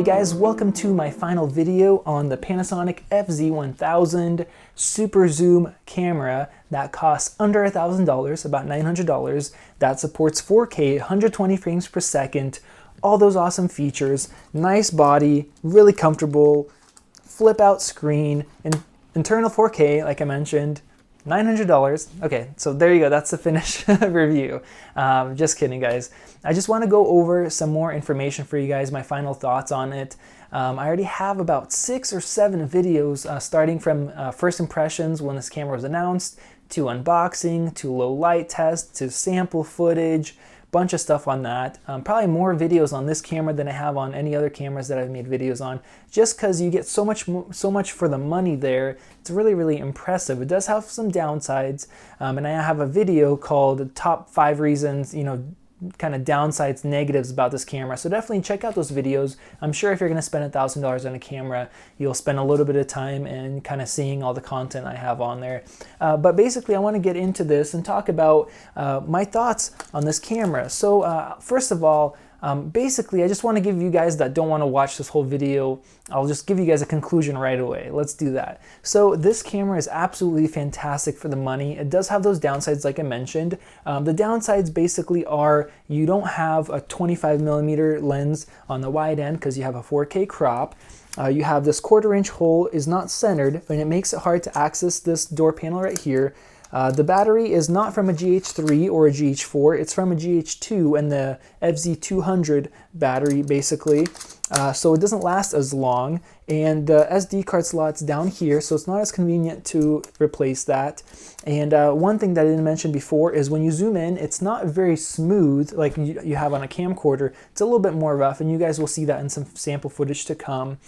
Hey guys, welcome to my final video on the Panasonic FZ1000 super zoom camera that costs under $1,000, about $900, that supports 4K, 120 frames per second, all those awesome features, nice body, really comfortable, flip out screen, and internal 4K, like I mentioned, $900. Okay, so there you go. That's the finished review. Just kidding, guys. I just want to go over some more information for you guys, my final thoughts on it. I already have about 6 or 7 videos starting from first impressions when this camera was announced, to unboxing, to low light test, to sample footage, bunch of stuff on that. Probably more videos on this camera than I have on any other cameras that I've made videos on, just because you get so much for the money there. It's really impressive. It does have some downsides, and I have a video called Top 5 Reasons, kind of downsides, negatives about this camera. So definitely check out those videos. I'm sure if you're going to spend $1,000 on a camera, you'll spend a little bit of time and kind of seeing all the content I have on there. But basically, I want to get into this and talk about my thoughts on this camera. So first of all, basically, I just want to give you guys that don't want to watch this whole video, I'll just give you guys a conclusion right away. Let's do that. So this camera is absolutely fantastic for the money. It does have those downsides like I mentioned. The downsides basically are you don't have a 25mm lens on the wide end because you have a 4K crop. You have this 1/4-inch hole is not centered, and it makes it hard to access this door panel right here. The battery is not from a GH3 or a GH4, it's from a GH2 and the FZ1000 battery basically. So it doesn't last as long, and the SD card slot's down here, so it's not as convenient to replace that. And one thing that I didn't mention before is when you zoom in, it's not very smooth like you have on a camcorder. It's a little bit more rough, and you guys will see that in some sample footage to come.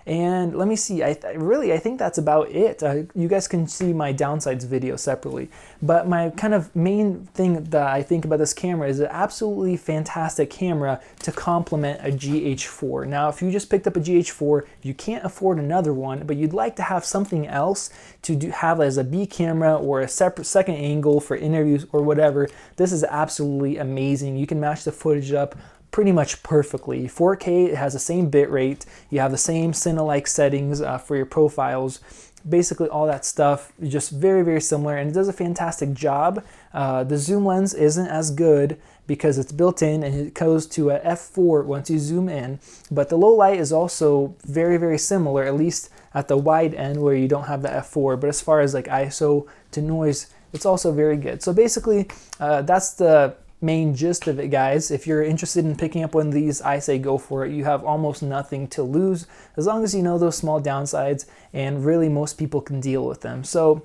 And let me see, I think that's about it. You guys can see my downsides video separately. But my kind of main thing that I think about this camera is an absolutely fantastic camera to complement a GH4. Now, if you just picked up a GH4, you can't afford another one, but you'd like to have something else to have as a B camera or a separate second angle for interviews or whatever. This is absolutely amazing. You can match the footage up pretty much perfectly. 4K, it has the same bit rate, you have the same Cine-like settings for your profiles, basically all that stuff, just very similar, and it does a fantastic job. The zoom lens isn't as good because it's built in and it goes to a f4 once you zoom in, but the low light is also very similar, at least at the wide end where you don't have the f4, but as far as like ISO to noise, it's also very good. So basically, that's the main gist of it, guys. If you're interested in picking up one of these, I say go for it. You have almost nothing to lose as long as you know those small downsides, and really most people can deal with them. So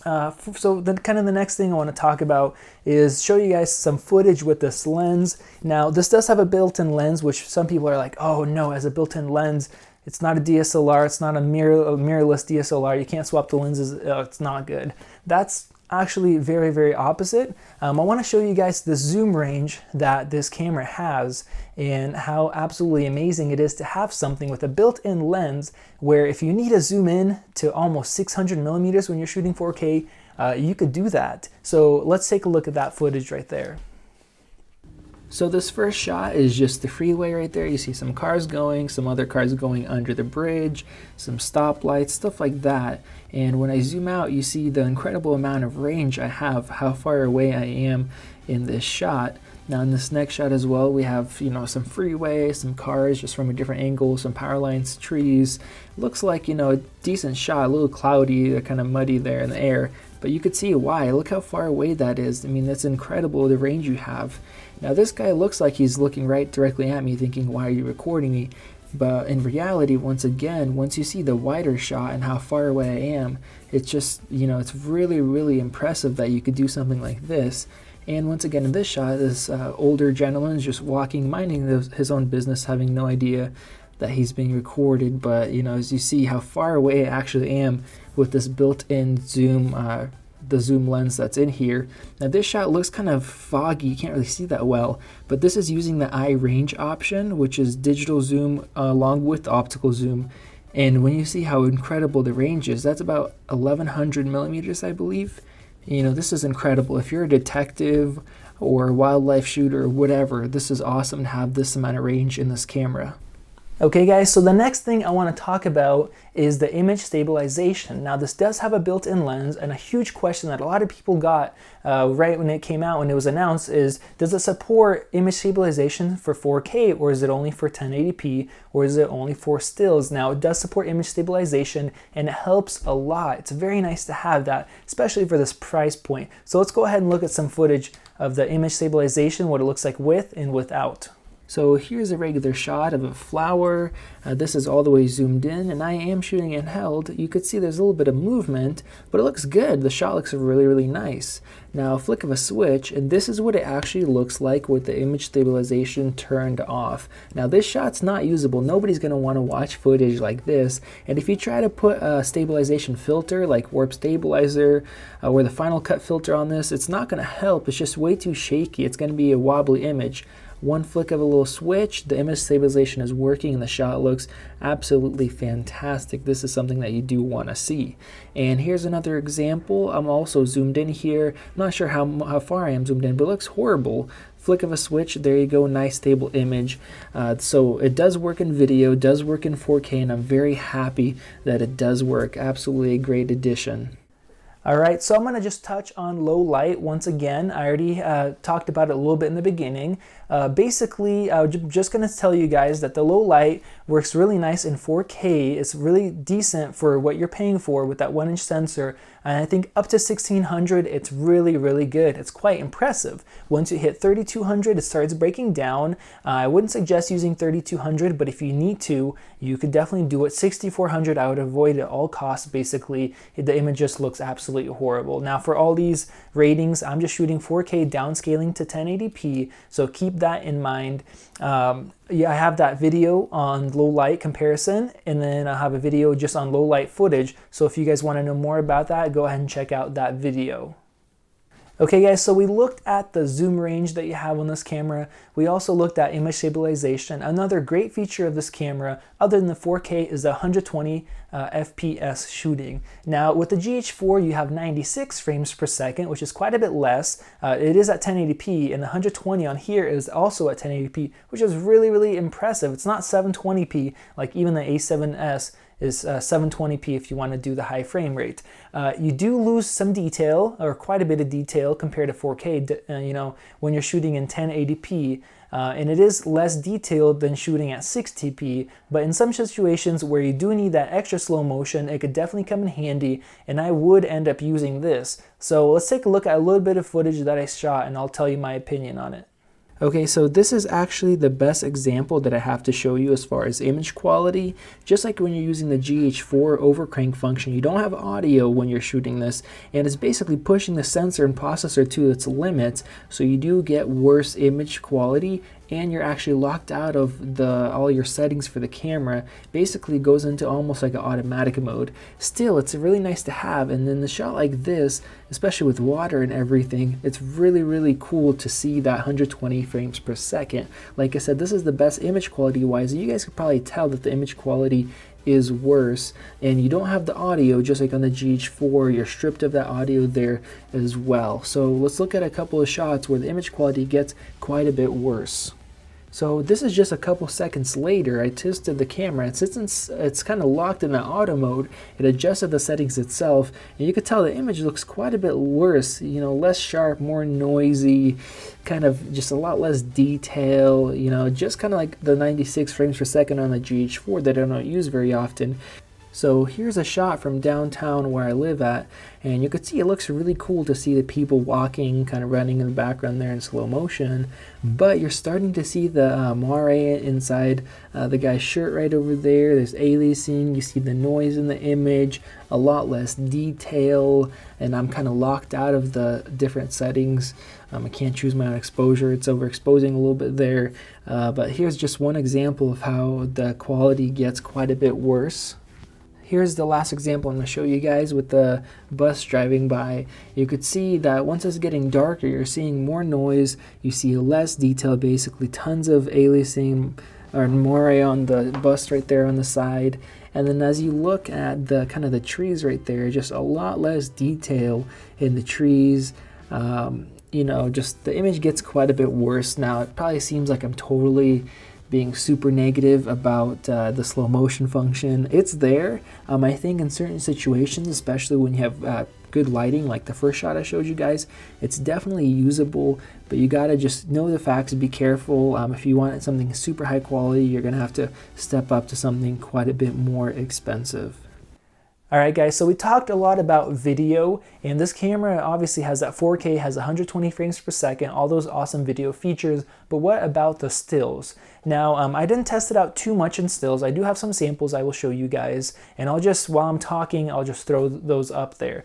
then kind of the next thing I want to talk about is show you guys some footage with this lens. Now this does have a built-in lens, which some people are like, oh no, as a built-in lens, it's not a DSLR, it's not a mirrorless DSLR, you can't swap the lenses, it's not good. That's actually very opposite. I want to show you guys the zoom range that this camera has and how absolutely amazing it is to have something with a built-in lens where if you need to zoom in to almost 600mm when you're shooting 4K, you could do that. So let's take a look at that footage right there. So this first shot is just the freeway right there. You see some cars going, some other cars going under the bridge, some stoplights, stuff like that. And when I zoom out, you see the incredible amount of range I have, how far away I am in this shot. Now in this next shot as well, we have, some freeway, some cars just from a different angle, some power lines, trees. Looks like, a decent shot, a little cloudy, kind of muddy there in the air. But you could see why. Look how far away that is. I mean, that's incredible, the range you have. Now this guy looks like he's looking right directly at me thinking, why are you recording me? But in reality, once again, once you see the wider shot and how far away I am, it's just, it's really impressive that you could do something like this. And once again, in this shot, this older gentleman is just walking, minding his own business, having no idea that he's being recorded. But, as you see how far away I actually am with this built-in zoom, the zoom lens that's in here. Now this shot looks kind of foggy, you can't really see that well, but this is using the eye range option, which is digital zoom along with optical zoom. And when you see how incredible the range is, that's about 1100mm, I believe. This is incredible. If you're a detective or a wildlife shooter or whatever, this is awesome to have this amount of range in this camera. Okay guys, so the next thing I want to talk about is the image stabilization. Now this does have a built-in lens, and a huge question that a lot of people got right when it came out, when it was announced, is does it support image stabilization for 4K, or is it only for 1080p, or is it only for stills? Now it does support image stabilization, and it helps a lot. It's very nice to have that, especially for this price point. So let's go ahead and look at some footage of the image stabilization, what it looks like with and without. So here's a regular shot of a flower. This is all the way zoomed in, and I am shooting it held. You could see there's a little bit of movement, but it looks good. The shot looks really, really nice. Now a flick of a switch, and this is what it actually looks like with the image stabilization turned off. Now this shot's not usable. Nobody's gonna wanna watch footage like this. And if you try to put a stabilization filter like warp stabilizer or the Final Cut filter on this, it's not gonna help. It's just way too shaky. It's gonna be a wobbly image. One flick of a little switch, the image stabilization is working, and the shot looks absolutely fantastic. This is something that you do want to see. And here's another example. I'm also zoomed in here. I'm not sure how far I am zoomed in, but it looks horrible. Flick of a switch, there you go, nice stable image. So it does work in video, does work in 4K, and I'm very happy that it does work. Absolutely a great addition. All right, so I'm gonna just touch on low light once again. I already talked about it a little bit in the beginning. Basically, I'm just gonna tell you guys that the low light works really nice in 4K. It's really decent for what you're paying for with that 1-inch sensor. And I think up to 1600, it's really, really good. It's quite impressive. Once you hit 3200, it starts breaking down. I wouldn't suggest using 3200, but if you need to, you could definitely do it. 6400, I would avoid at all costs. Basically, the image just looks absolutely horrible. Now for all these ratings, I'm just shooting 4K downscaling to 1080p, so keep that in mind. Yeah, I have that video on low light comparison, and then I have a video just on low light footage. So if you guys want to know more about that, go ahead and check out that video. Okay guys, so we looked at the zoom range that you have on this camera. We also looked at image stabilization. Another great feature of this camera, other than the 4K, is the 120 FPS shooting. Now with the GH4, you have 96 frames per second, which is quite a bit less. It is at 1080p, and the 120 on here is also at 1080p, which is really, really impressive. It's not 720p like even the A7S is 720p if you want to do the high frame rate. You do lose some detail, or quite a bit of detail compared to 4K, you know, when you're shooting in 1080p. And it is less detailed than shooting at 60p, but in some situations where you do need that extra slow motion, it could definitely come in handy, and I would end up using this. So let's take a look at a little bit of footage that I shot, and I'll tell you my opinion on it. Okay, so this is actually the best example that I have to show you as far as image quality. Just like when you're using the GH4 overcrank function, you don't have audio when you're shooting this, and it's basically pushing the sensor and processor to its limits, so you do get worse image quality, and you're actually locked out of all your settings for the camera. Basically goes into almost like an automatic mode. Still, it's really nice to have, and then the shot like this, especially with water and everything, it's really, really cool to see that 120 frames per second. Like I said, this is the best image quality wise. You guys could probably tell that the image quality is worse, and you don't have the audio just like on the GH4. You're stripped of that audio there as well. So let's look at a couple of shots where the image quality gets quite a bit worse. So this is just a couple seconds later. I tested the camera, and since it's kind of locked in the auto mode, it adjusted the settings itself, and you could tell the image looks quite a bit worse, you know, less sharp, more noisy, kind of just a lot less detail, you know, just kind of like the 96 frames per second on the GH4 that I don't use very often. So here's a shot from downtown where I live at, and you could see it looks really cool to see the people walking, kind of running in the background there in slow motion, but you're starting to see the moire inside the guy's shirt right over there. There's aliasing, you see the noise in the image, a lot less detail, and I'm kind of locked out of the different settings. I can't choose my own exposure, it's overexposing a little bit there, but here's just one example of how the quality gets quite a bit worse. Here's the last example I'm going to show you guys with the bus driving by. You could see that once it's getting darker, you're seeing more noise, you see less detail, basically tons of aliasing or moire on the bus right there on the side. And then as you look at the kind of the trees right there, just a lot less detail in the trees. You know, just the image gets quite a bit worse. Now it probably seems like I'm totally being super negative about the slow motion function. It's there. I think in certain situations, especially when you have good lighting, like the first shot I showed you guys, it's definitely usable, but you gotta just know the facts, be careful. If you want something super high quality, you're gonna have to step up to something quite a bit more expensive. Alright guys, so we talked a lot about video, and this camera obviously has that 4K, has 120 frames per second, all those awesome video features, but what about the stills? Now, I didn't test it out too much in stills. I do have some samples I will show you guys, and while I'm talking, I'll just throw those up there.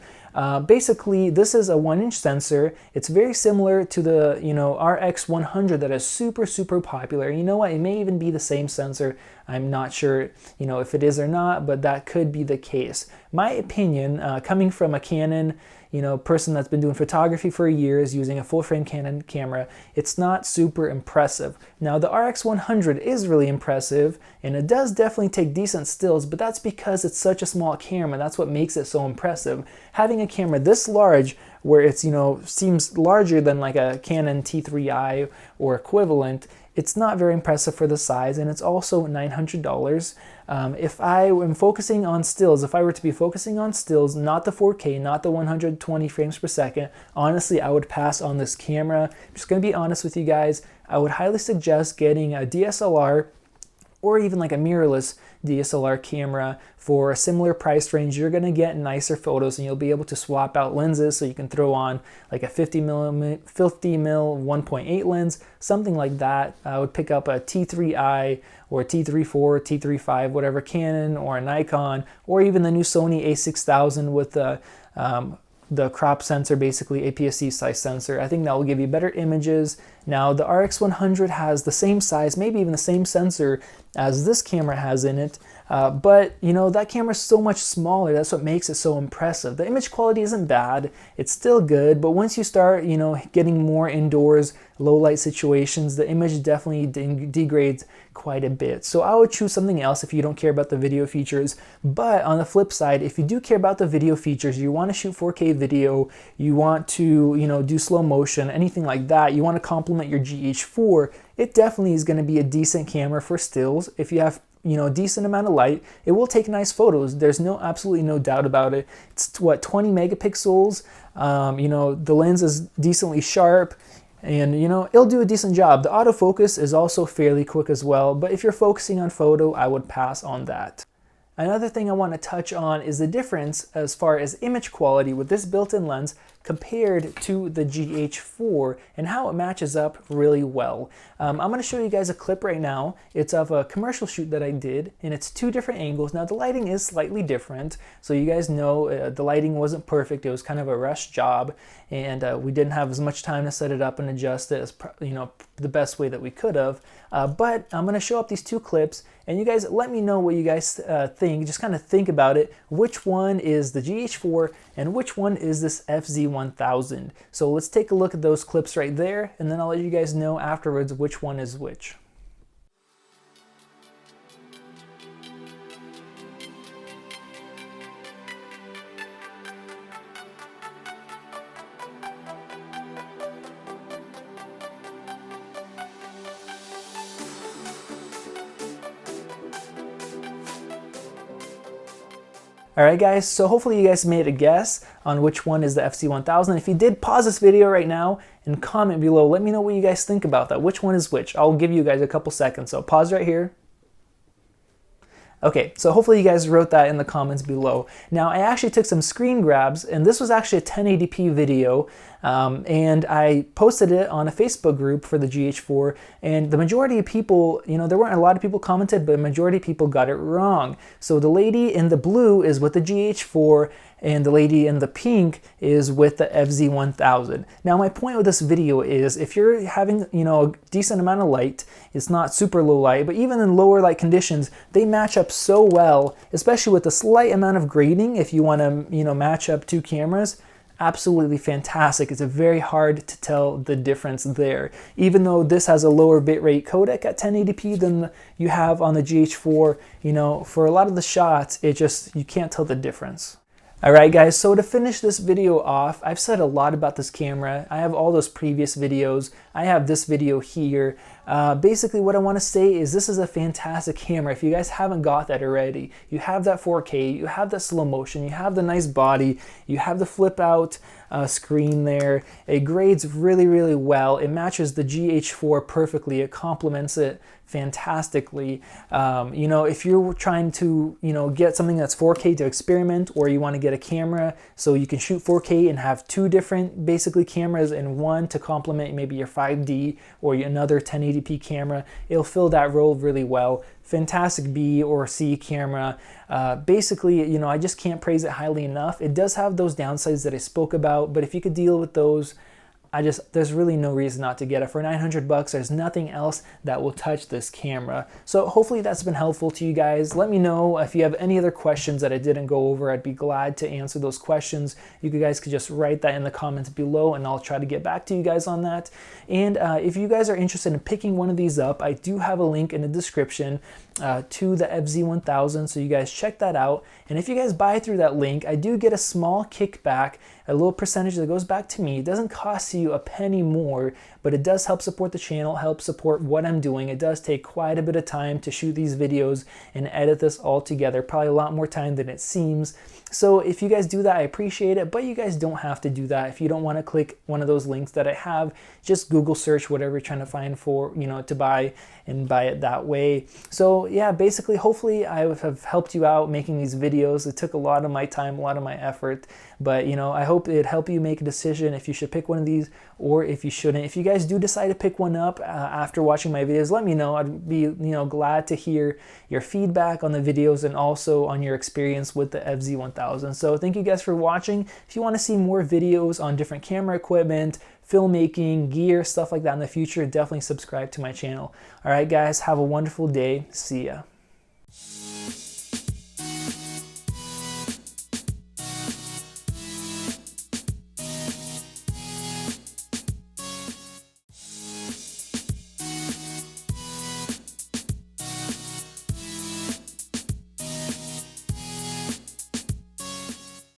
Basically, this is a 1-inch sensor. It's very similar to the RX100 that is super popular. You know what? It may even be the same sensor. I'm not sure, if it is or not, but that could be the case. My opinion, coming from a Canon, person that's been doing photography for years using a full-frame Canon camera, it's not super impressive. Now, the RX100 is really impressive, and it does definitely take decent stills, but that's because it's such a small camera. That's what makes it so impressive. Having a camera this large, where it's, seems larger than like a Canon T3i or equivalent, it's not very impressive for the size, and it's also $900. If I am focusing on stills, if I were to be focusing on stills, not the 4K, not the 120 frames per second, honestly, I would pass on this camera. I'm just going to be honest with you guys. I would highly suggest getting a DSLR or even like a mirrorless DSLR camera for a similar price range. You're going to get nicer photos, and you'll be able to swap out lenses, so you can throw on like a 50 mil 1.8 lens, something like that. I would pick up a T3i or T34, T35, whatever Canon or a Nikon, or even the new Sony a6000 with the crop sensor, basically APS-C size sensor. I think that will give you better images. Now, the RX100 has the same size, maybe even the same sensor as this camera has in it, but that camera is so much smaller. That's what makes it so impressive. The image quality isn't bad, it's still good, but once you start getting more indoors, low light situations, the image definitely degrades quite a bit. So I would choose something else if you don't care about the video features. But on the flip side, if you do care about the video features, you want to shoot 4K video, you want to do slow motion, anything like that, you want to complement your GH4, it definitely is going to be a decent camera for stills. If you have a decent amount of light, it will take nice photos. There's absolutely no doubt about it. It's 20 megapixels. The lens is decently sharp, and it'll do a decent job. The autofocus is also fairly quick as well, but if you're focusing on photo, I would pass on that. Another thing I want to touch on is the difference as far as image quality with this built-in lens compared to the GH4 and how it matches up really well. I'm going to show you guys a clip right now. It's of a commercial shoot that I did, and it's 2 different angles. Now, the lighting is slightly different, so you guys know the lighting wasn't perfect. It was kind of a rush job, and we didn't have as much time to set it up and adjust it as the best way that we could have. But I'm going to show up these 2 clips, and you guys let me know what you guys think. Just kind of think about it. Which one is the GH4 and which one is this FZ1000? So let's take a look at those clips right there, and then I'll let you guys know afterwards which one is which. Alright guys, so hopefully you guys made a guess on which one is the FZ1000. If you did, pause this video right now and comment below. Let me know what you guys think about that. Which one is which? I'll give you guys a couple seconds, so pause right here. Okay, so hopefully you guys wrote that in the comments below. Now, I actually took some screen grabs, and this was actually a 1080p video, and I posted it on a Facebook group for the GH4, and the majority of people, there weren't a lot of people commented, but a majority of people got it wrong. So the lady in the blue is with the GH4, and the lady in the pink is with the FZ1000. Now, my point with this video is if you're having, a decent amount of light, it's not super low light, but even in lower light conditions, they match up so well, especially with a slight amount of grading. If you want to, match up 2 cameras, absolutely fantastic. It's very hard to tell the difference there. Even though this has a lower bitrate codec at 1080p than you have on the GH4, for a lot of the shots, you can't tell the difference. Alright guys, so to finish this video off, I've said a lot about this camera. I have all those previous videos. I have this video here. Basically what I want to say is this is a fantastic camera. If you guys haven't got that already, you have that 4K, you have that slow motion, you have the nice body, you have the flip out screen there. It grades really, really well. It matches the GH4 perfectly. It complements it fantastically. You know, if you're trying to, you know, get something that's 4K to experiment, or you want to get a camera so you can shoot 4K and have two different basically cameras in one to complement maybe your 5D or another 1080p camera, it'll fill that role really well. Fantastic B or C camera. Basically, you know, I just can't praise it highly enough. It does have those downsides that I spoke about, but if you could deal with those, there's really no reason not to get it. For 900 bucks, there's nothing else that will touch this camera. So hopefully that's been helpful to you guys. Let me know if you have any other questions that I didn't go over. I'd be glad to answer those questions. You guys could just write that in the comments below and I'll try to get back to you guys on that. And if you guys are interested in picking one of these up, I do have a link in the description to the FZ1000, so you guys check that out. And if you guys buy through that link, I do get a small kickback, a little percentage that goes back to me. It doesn't cost you a penny more, but it does help support the channel, help support what I'm doing. It does take quite a bit of time to shoot these videos and edit this all together, probably a lot more time than it seems. So if you guys do that, I appreciate it, but you guys don't have to do that. If you don't want to click one of those links that I have, just Google search whatever you're trying to find for, you know, to buy, and buy it that way. So yeah, basically, hopefully I have helped you out making these videos. It took a lot of my time, a lot of my effort, but you know, I hope it helped you make a decision if you should pick one of these or if you shouldn't. If you guys do decide to pick one up after watching my videos, let me know. I'd be, you know, glad to hear your feedback on the videos and also on your experience with the FZ1000. So thank you guys for watching. If you want to see more videos on different camera equipment, filmmaking, gear, stuff like that in the future, definitely subscribe to my channel. All right, guys, have a wonderful day. See ya.